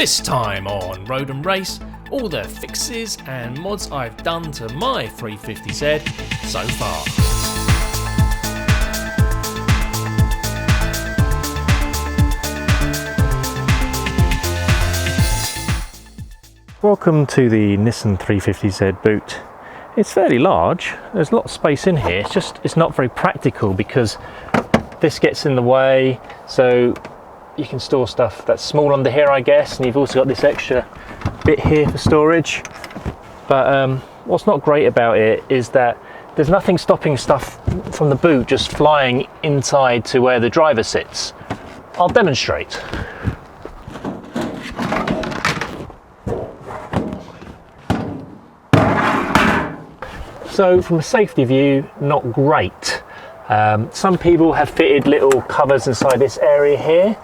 This time on Road and Race, all the fixes and mods I've done to my 350Z so far. Welcome to the Nissan 350Z boot. It's fairly large, there's a lot of space in here, it's not very practical because this gets in the way, so you can store stuff that's small under here, I guess, and you've also got this extra bit here for storage. But what's not great about it is that there's nothing stopping stuff from the boot just flying inside to where the driver sits. I'll demonstrate. So from a safety view, not great. Some people have fitted little covers inside this area here,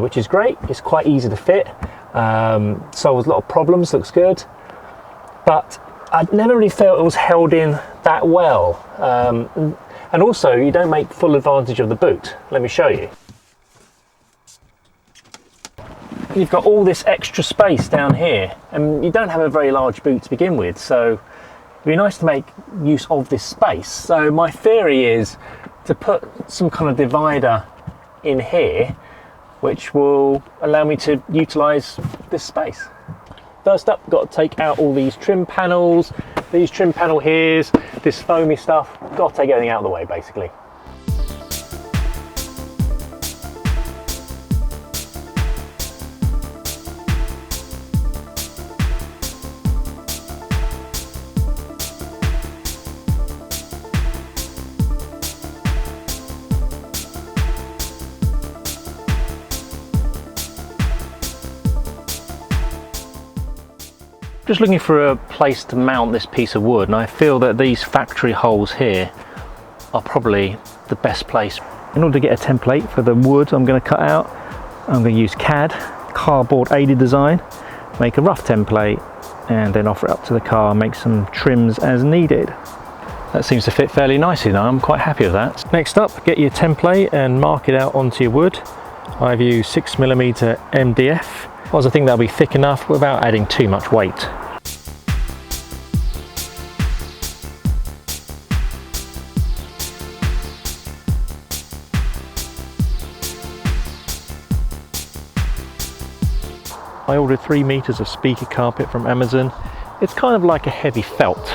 which is great. It's quite easy to fit, solves a lot of problems, looks good. But I never really felt it was held in that well. And also, you don't make full advantage of the boot. Let me show you. You've got all this extra space down here, and you don't have a very large boot to begin with, so it'd be nice to make use of this space. So my theory is to put some kind of divider in here, which will allow me to utilise this space. First up, got to take out all these trim panels, these trim panel here's, this foamy stuff, got to take everything out of the way basically. Just looking for a place to mount this piece of wood, and I feel that these factory holes here are probably the best place. In order to get a template for the wood I'm going to cut out, I'm going to use CAD, cardboard aided design, make a rough template and then offer it up to the car and make some trims as needed. That seems to fit fairly nicely now, I'm quite happy with that. Next up, get your template and mark it out onto your wood. I've used 6mm MDF. I think that'll be thick enough without adding too much weight. I ordered 3 meters of speaker carpet from Amazon. It's kind of like a heavy felt.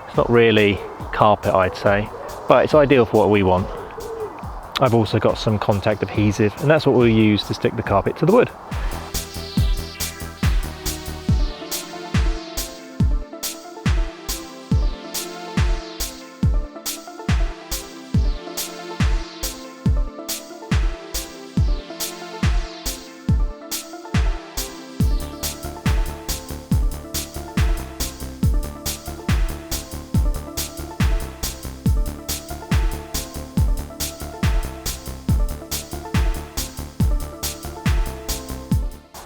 It's not really carpet, I'd say, but it's ideal for what we want. I've also got some contact adhesive, and that's what we'll use to stick the carpet to the wood.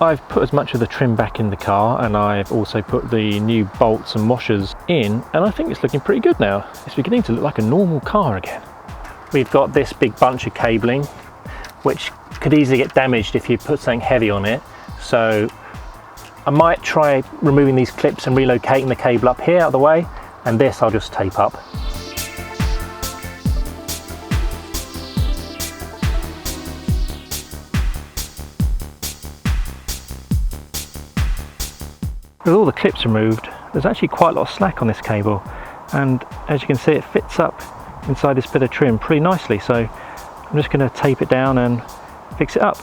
I've put as much of the trim back in the car, and I've also put the new bolts and washers in, and I think it's looking pretty good now. It's beginning to look like a normal car again. We've got this big bunch of cabling, which could easily get damaged if you put something heavy on it. So I might try removing these clips and relocating the cable up here out of the way, and this I'll just tape up. With all the clips removed, there's actually quite a lot of slack on this cable, and as you can see, it fits up inside this bit of trim pretty nicely, so I'm just going to tape it down and fix it up.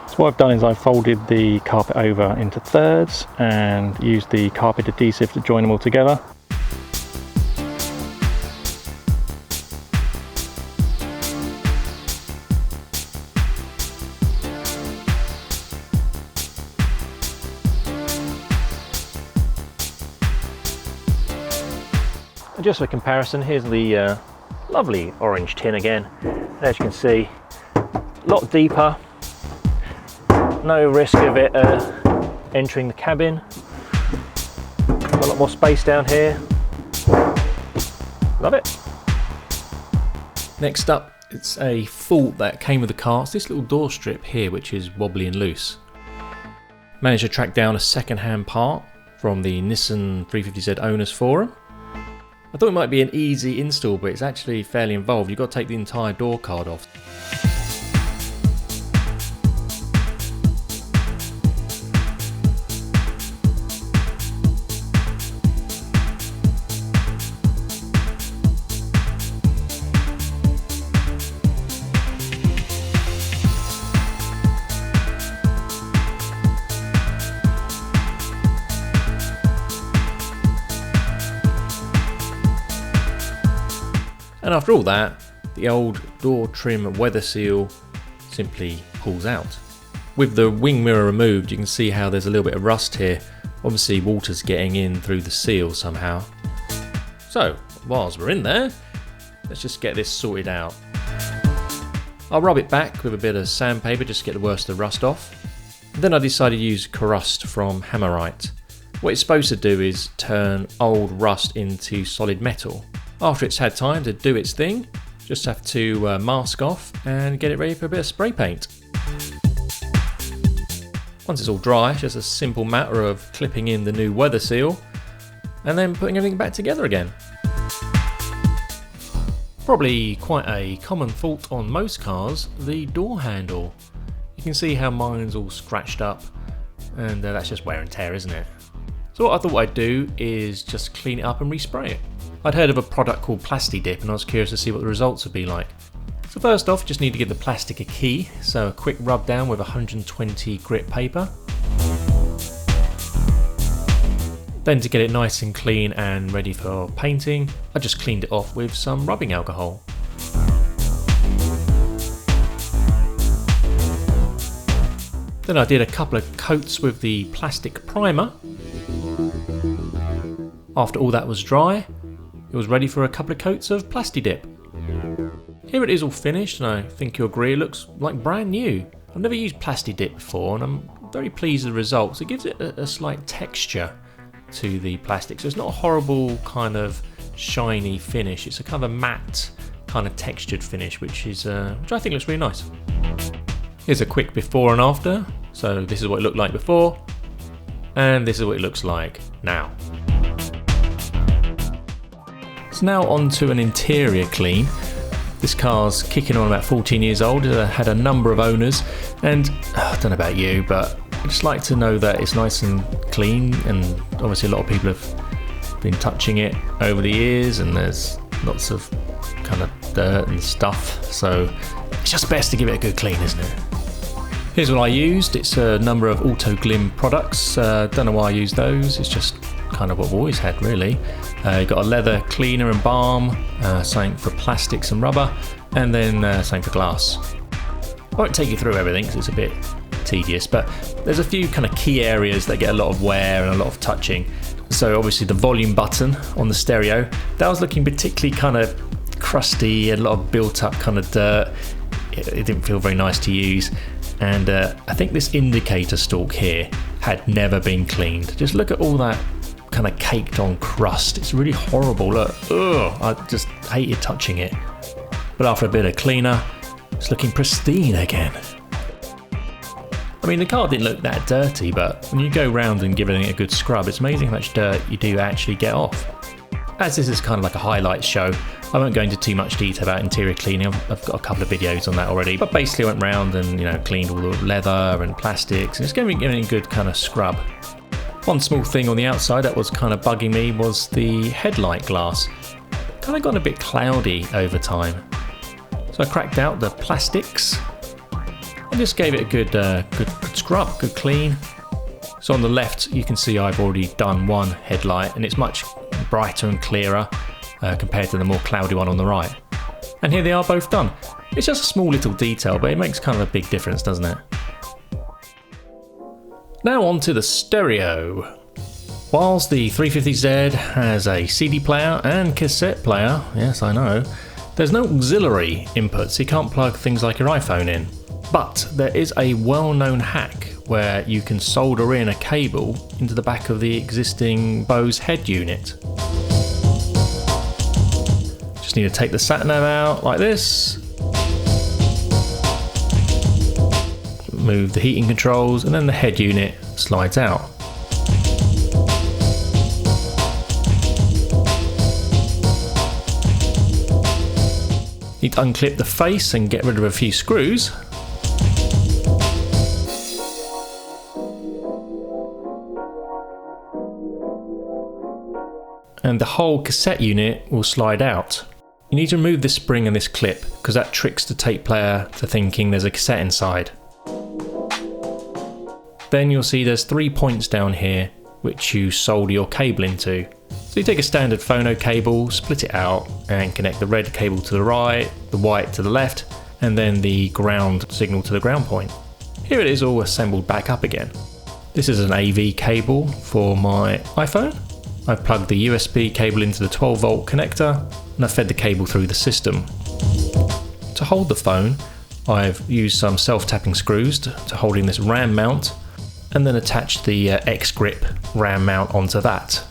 So what I've done is I've folded the carpet over into thirds and used the carpet adhesive to join them all together. Just for comparison, here's the lovely orange tin again. And as you can see, a lot deeper, no risk of it entering the cabin. Got a lot more space down here. Love it. Next up, it's a fault that came with the car. It's this little door strip here which is wobbly and loose. Managed to track down a second-hand part from the Nissan 350Z owners forum. I thought it might be an easy install, but it's actually fairly involved. You've got to take the entire door card off. And after all that, the old door trim weather seal simply pulls out. With the wing mirror removed, you can see how there's a little bit of rust here. Obviously water's getting in through the seal somehow. So, whilst we're in there, let's just get this sorted out. I'll rub it back with a bit of sandpaper just to get the worst of the rust off. Then I decided to use Crust from Hammerite. What it's supposed to do is turn old rust into solid metal. After it's had time to do its thing, just have to mask off and get it ready for a bit of spray paint. Once it's all dry, it's just a simple matter of clipping in the new weather seal and then putting everything back together again. Probably quite a common fault on most cars, the door handle. You can see how mine's all scratched up, and that's just wear and tear, isn't it? So what I thought I'd do is just clean it up and respray it. I'd heard of a product called Plasti Dip and I was curious to see what the results would be like. So first off, just need to give the plastic a key, so a quick rub down with 120 grit paper. Then to get it nice and clean and ready for painting, I just cleaned it off with some rubbing alcohol. Then I did a couple of coats with the plastic primer. After all that was dry, it was ready for a couple of coats of Plasti Dip. Here it is all finished, and I think you'll agree it looks like brand new. I've never used Plasti Dip before, and I'm very pleased with the results. It gives it a slight texture to the plastic, so it's not a horrible kind of shiny finish. It's a kind of a matte, kind of textured finish, which I think looks really nice. Here's a quick before and after. So this is what it looked like before, and this is what it looks like now. So now on to an interior clean. This car's kicking on about 14 years old. It had a number of owners, and I don't know about you, but I just like to know that it's nice and clean, and obviously a lot of people have been touching it over the years, and there's lots of kind of dirt and stuff, so it's just best to give it a good clean, isn't it? Here's what I used. It's a number of Auto Glim products. Don't know why I used those. It's just kind of what I've always had, really. Got a leather cleaner and balm, something for plastics and rubber, and then something for glass. I won't take you through everything because it's a bit tedious, but there's a few kind of key areas that get a lot of wear and a lot of touching. So obviously the volume button on the stereo, that was looking particularly kind of crusty and a lot of built up kind of dirt. It didn't feel very nice to use. And I think this indicator stalk here had never been cleaned. Just look at all that kind of caked on crust. It's really horrible. Look, ugh, I just hated touching it. But after a bit of cleaner, it's looking pristine again. I mean, the car didn't look that dirty, but when you go round and give it a good scrub, it's amazing how much dirt you do actually get off. As this is kind of like a highlights show, I won't go into too much detail about interior cleaning. I've got a couple of videos on that already. But basically I went round and cleaned all the leather and plastics, and it's giving it a good kind of scrub. One small thing on the outside that was kind of bugging me was the headlight glass. Kind of got a bit cloudy over time. So I cracked out the plastics and just gave it a good scrub, good clean. So on the left you can see I've already done one headlight, and it's much brighter and clearer compared to the more cloudy one on the right. And here they are both done. It's just a small little detail, but it makes kind of a big difference, doesn't it? Now on to the stereo. Whilst the 350Z has a CD player and cassette player, yes I know, there's no auxiliary input, so you can't plug things like your iPhone in. But there is a well-known hack where you can solder in a cable into the back of the existing Bose head unit. Just need to take the sat-nav out like this, move the heating controls, and then the head unit slides out. Need to unclip the face and get rid of a few screws. And the whole cassette unit will slide out. You need to remove this spring and this clip because that tricks the tape player to thinking there's a cassette inside. Then you'll see there's 3 points down here which you solder your cable into. So you take a standard phono cable, split it out and connect the red cable to the right, the white to the left, and then the ground signal to the ground point. Here it is all assembled back up again. This is an AV cable for my iPhone. I've plugged the USB cable into the 12 volt connector and I've fed the cable through the system. To hold the phone, I've used some self-tapping screws to holding this RAM mount and then attached the X-Grip RAM mount onto that.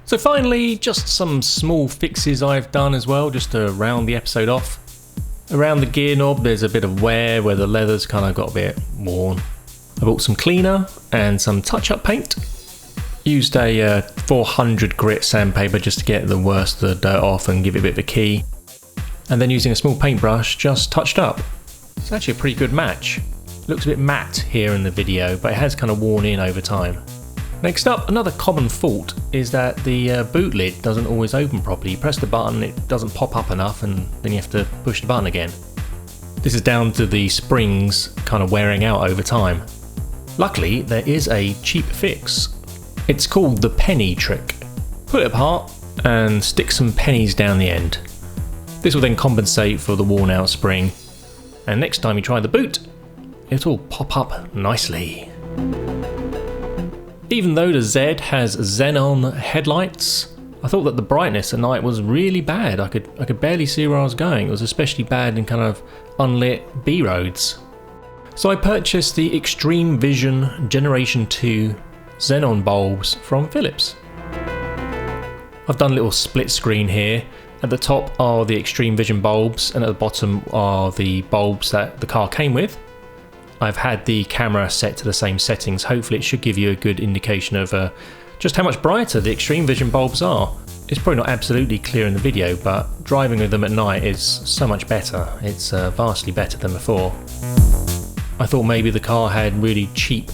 So finally, just some small fixes I've done as well, just to round the episode off. Around the gear knob there's a bit of wear where the leather's kind of got a bit worn. I bought some cleaner and some touch-up paint. Used a 400 grit sandpaper just to get the worst of the dirt off and give it a bit of a key. And then using a small paintbrush just touched up. It's actually a pretty good match. Looks a bit matte here in the video, but it has kind of worn in over time. Next up, another common fault is that the boot lid doesn't always open properly. You press the button, it doesn't pop up enough, and then you have to push the button again. This is down to the springs kind of wearing out over time. Luckily, there is a cheap fix. It's called the penny trick. Pull it apart and stick some pennies down the end. This will then compensate for the worn out spring, and next time you try the boot, it'll pop up nicely. Even though the Z has xenon headlights, I thought that the brightness at night was really bad. I could barely see where I was going. It was especially bad in kind of unlit B roads. So I purchased the Extreme Vision Generation 2 xenon bulbs from Philips. I've done a little split screen here. At the top are the Extreme Vision bulbs and at the bottom are the bulbs that the car came with. I've had the camera set to the same settings. Hopefully it should give you a good indication of just how much brighter the Extreme Vision bulbs are. It's probably not absolutely clear in the video, but driving with them at night is so much better. It's vastly better than before. I thought maybe the car had really cheap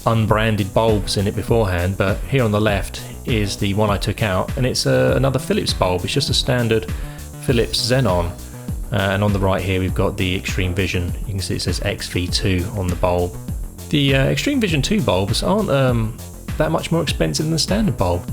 unbranded bulbs in it beforehand, but here on the left is the one I took out, and it's another Philips bulb. It's just a standard Philips Xenon. And on the right here we've got the Extreme Vision. You can see it says XV2 on the bulb. The Extreme Vision 2 bulbs aren't that much more expensive than the standard bulb.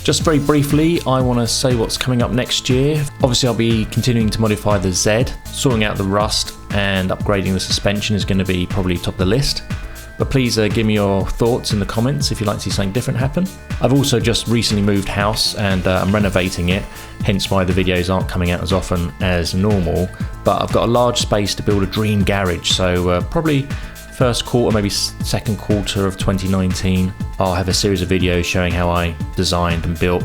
Just very briefly, I want to say what's coming up next year. Obviously I'll be continuing to modify the Z. Sorting out the rust and upgrading the suspension is going to be probably top of the list. But please give me your thoughts in the comments if you'd like to see something different happen. I've also just recently moved house and I'm renovating it, hence why the videos aren't coming out as often as normal. But I've got a large space to build a dream garage, so probably first quarter, maybe second quarter of 2019, I'll have a series of videos showing how I designed and built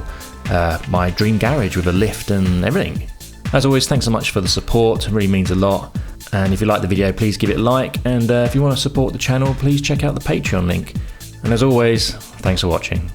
my dream garage with a lift and everything. As always, thanks so much for the support, it really means a lot. And if you like the video, please give it a like, and if you want to support the channel, please check out the Patreon link. And as always, thanks for watching.